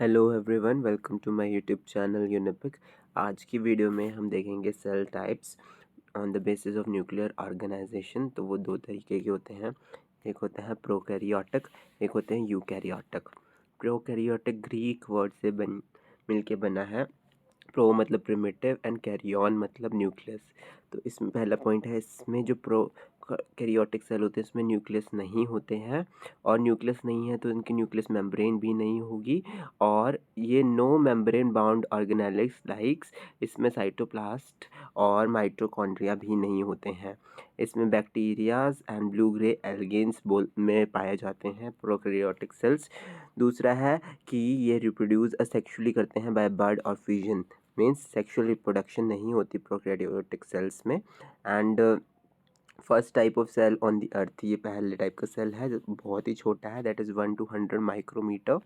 Hello everyone, welcome to my YouTube channel यूनिपिक। आज की वीडियो में हम देखेंगे cell types on the basis of nuclear organization. तो वो दो तरीके के होते हैं, एक होता है प्रोकैरियोटिक, एक होते हैं यूकैरियोटिक। प्रोकैरियोटिक ग्रीक वर्ड से मिलके बना है। प्रो मतलब प्रिमिटिव एंड कैरियन मतलब न्यूक्लियस। तो इसमें पहला पॉइंट है, इसमें जो कैरियोटिक सेल होते हैं इसमें न्यूक्लियस नहीं होते हैं, और न्यूक्लियस नहीं है तो इनकी न्यूक्लियस मेम्ब्रेन भी नहीं होगी, और ये no membrane bound organelles likes, इसमें साइटोप्लास्ट और माइटोकॉन्ड्रिया भी नहीं होते हैं। इसमें bacterias and blue grey algaens में पाए जाते हैं प्रोकैरियोटिक सेल्स। दूसरा है कि ये रिप्रोड्यूस असेक्सुअली करते हैं बाय बर्ड और फ्यूजन, मीन्स सेक्सुअल रिप्रोडक्शन नहीं होती प्रोकैरियोटिक सेल्स में। And first type of cell on the earth, ये पहले टाइप का सेल है जो बहुत ही छोटा है, that is 1 to 100 micrometre.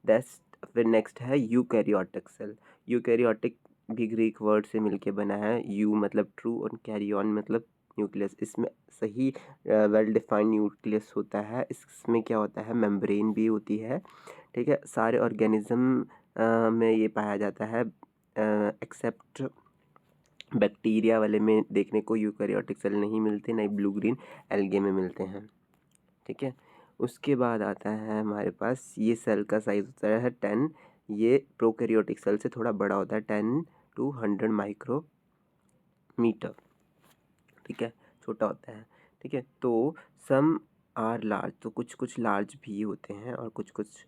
That's फिर नेक्स्ट है यूकैरियोटिक सेल। यूकैरियोटिक भी ग्रीक वर्ड से मिलके बना है, यू मतलब ट्रू और कैरियन मतलब न्यूक्लियस। इसमें सही वेल डिफाइंड न्यूक्लियस होता है। इसमें क्या होता है, मेम्ब्रेन भी होती है, ठीक है। सारे ऑर्गेनिज्म में ये पाया जाता है एक्सेप्ट बैक्टीरिया वाले में देखने को यूकैरियोटिक सेल नहीं मिलते, नहीं ब्लू ग्रीन एल्गे में मिलते हैं, ठीक है। उसके बाद आता है हमारे पास, ये सेल का साइज होता है 10, ये प्रोकैरियोटिक सेल से थोड़ा बड़ा होता है, 10 to 100 माइक्रोमीटर, ठीक है, छोटा होता है, ठीक है। तो सम आर लार्ज, तो कुछ कुछ लार्ज भी होते हैं और कुछ कुछ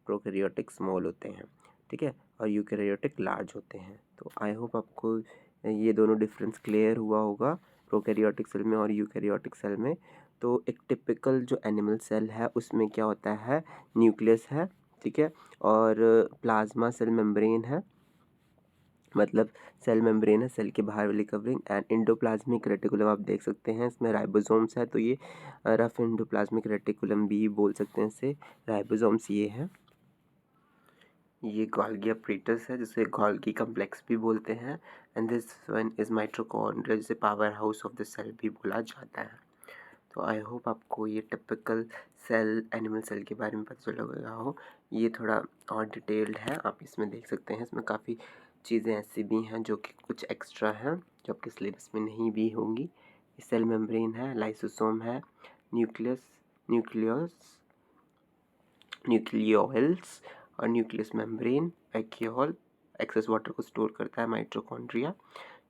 प्रोकैरियोटिक स्मॉल होते हैं, ठीक है, और यूकैरियोटिक लार्ज होते हैं। तो आई होप आपको ये दोनों डिफरेंस क्लियर हुआ होगा प्रोकैरियोटिक सेल में और यूकैरियोटिक सेल में। तो एक टिपिकल जो एनिमल सेल है उसमें क्या होता है, न्यूक्लियस है, ठीक है, और प्लाज्मा सेल मेम्ब्रेन है, मतलब सेल मेम्ब्रेन है, सेल के बाहर वाली कवरिंग, एंड इंडोप्लाज्मिक रेटिकुलम आप देख सकते हैं, इसमें राइबोसोम्स है, तो ये रफ इंडोप्लाज्मिक रेटिकुलम भी बोल सकते हैं इसे। राइबोसोम्स ये है, ये गोल्गी अपरेटस है जिसे गोल्गी कम्प्लेक्स भी बोलते हैं, and this one is mitochondria जिसे power house of the cell भी बोला जाता है। तो आई होप आपको ये टिपिकल सेल एनिमल सेल के बारे में पता चल गया हो। ये थोड़ा और डिटेल्ड है, आप इसमें देख सकते हैं। इसमें काफ़ी चीज़ें ऐसी भी हैं जो कि कुछ एक्स्ट्रा हैं जो आपके सिलेबस में नहीं भी होंगी। सेल मेम्ब्रेन है, लाइसोसोम है, न्यूक्लियस, न्यूक्लियस, न्यूक्लियोल्स और nucleus membrane, vacuole excess water को स्टोर करता है, माइटोकॉन्ड्रिया,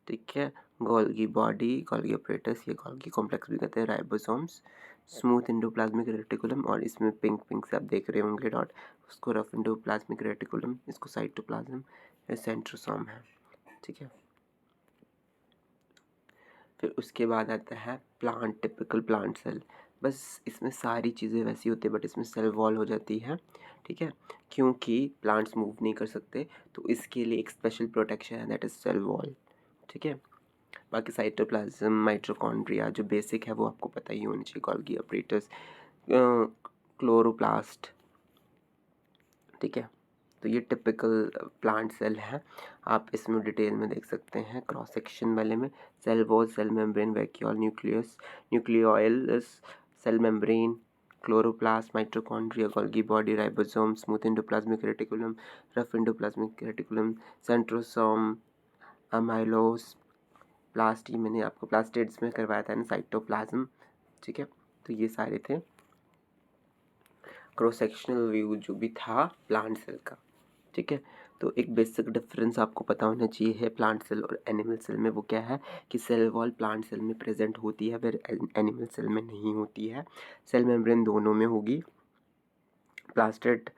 ठीक है, गोल्गी बॉडी, गोल्गी अपरेटस, ये गोल्गी कॉम्प्लेक्स भी कहते हैं, राइबोसोम्स, स्मूथ इंडोप्लाज्मिक रेटिकुलम, और इसमें पिंक पिंक से आप देख रहे होंगे डॉट, उसको रफ इंडोप्लाज्मिक रेटिकुलम, इसको साइटोप्लाज्म या सेंट्रोसोम है, ठीक है। फिर उसके बाद आता है प्लांट, टिपिकल प्लांट सेल। बस इसमें सारी चीज़ें वैसी होती है बट इसमें सेल वॉल हो जाती है, ठीक है, क्योंकि प्लांट्स मूव नहीं कर सकते तो इसके लिए एक स्पेशल प्रोटेक्शन है, दैट इज़ सेल वॉल, ठीक है। बाकी साइटोप्लाज्म, माइटोकॉन्ड्रिया जो बेसिक है वो आपको पता ही होनी चाहिए, गोल्गी अपरेटस, क्लोरोप्लास्ट, ठीक है। तो ये टिपिकल प्लांट सेल है, आप इसमें डिटेल में देख सकते हैं क्रॉस सेक्शन वाले में। Cell wall, cell membrane, vacuole, nucleus, nucleolus, cell membrane, chloroplast, mitochondria, Golgi body, ribosome, smooth endoplasmic reticulum, rough endoplasmic reticulum, centrosome, amyloplast, ये मैंने आपको प्लास्टिड्स में करवाया था ना, साइटोप्लाज्म, ठीक है। तो ये सारे थे क्रॉस सेक्शनल व्यू जो भी था प्लांट सेल का, ठीक है। तो एक बेसिक डिफरेंस आपको पता होना चाहिए है प्लांट सेल और एनिमल सेल में, वो क्या है कि सेल वॉल प्लांट सेल में प्रेजेंट होती है, फिर एनिमल सेल में नहीं होती है। सेल मेम्ब्रेन दोनों में होगी, प्लास्टिड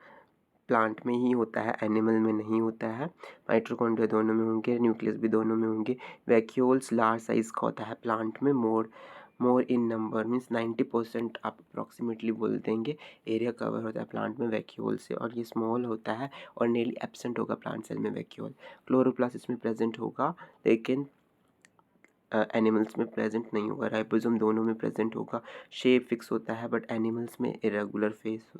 प्लांट में ही होता है, एनिमल में नहीं होता है। माइटोकॉन्ड्रिया दोनों में होंगे, न्यूक्लियस भी दोनों में होंगे। वैक्यूल्स लार्ज साइज का होता है प्लांट में, मोर इन नंबर, मीन्स 90% आप अप्रॉक्सीमेटली बोल देंगे एरिया कवर होता है प्लांट में वैक्यूल से, और ये स्मॉल होता है और नियरली एब्सेंट होगा प्लांट सेल में वैक्यूल। क्लोरोप्लास्ट इसमें प्रेजेंट होगा लेकिन एनिमल्स में प्रेजेंट नहीं होगा। राइबोसोम दोनों में प्रेजेंट होगा। शेप फिक्स होता है बट एनिमल्स में इरेगुलर फेस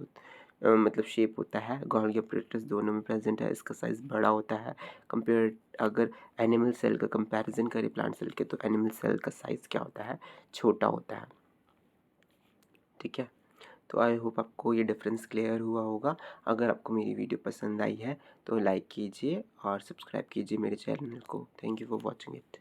मतलब शेप होता है। गोल्गी अपरेटस दोनों में प्रेजेंट है, इसका साइज़ बड़ा होता है कंपेयर, अगर एनिमल सेल का कंपैरिजन करें प्लांट सेल के तो एनिमल सेल का साइज़ क्या होता है, छोटा होता है, ठीक है। तो आई होप आपको ये डिफरेंस क्लियर हुआ होगा। अगर आपको मेरी वीडियो पसंद आई है तो लाइक कीजिए और सब्सक्राइब कीजिए मेरे चैनल को। Thank you for watching it.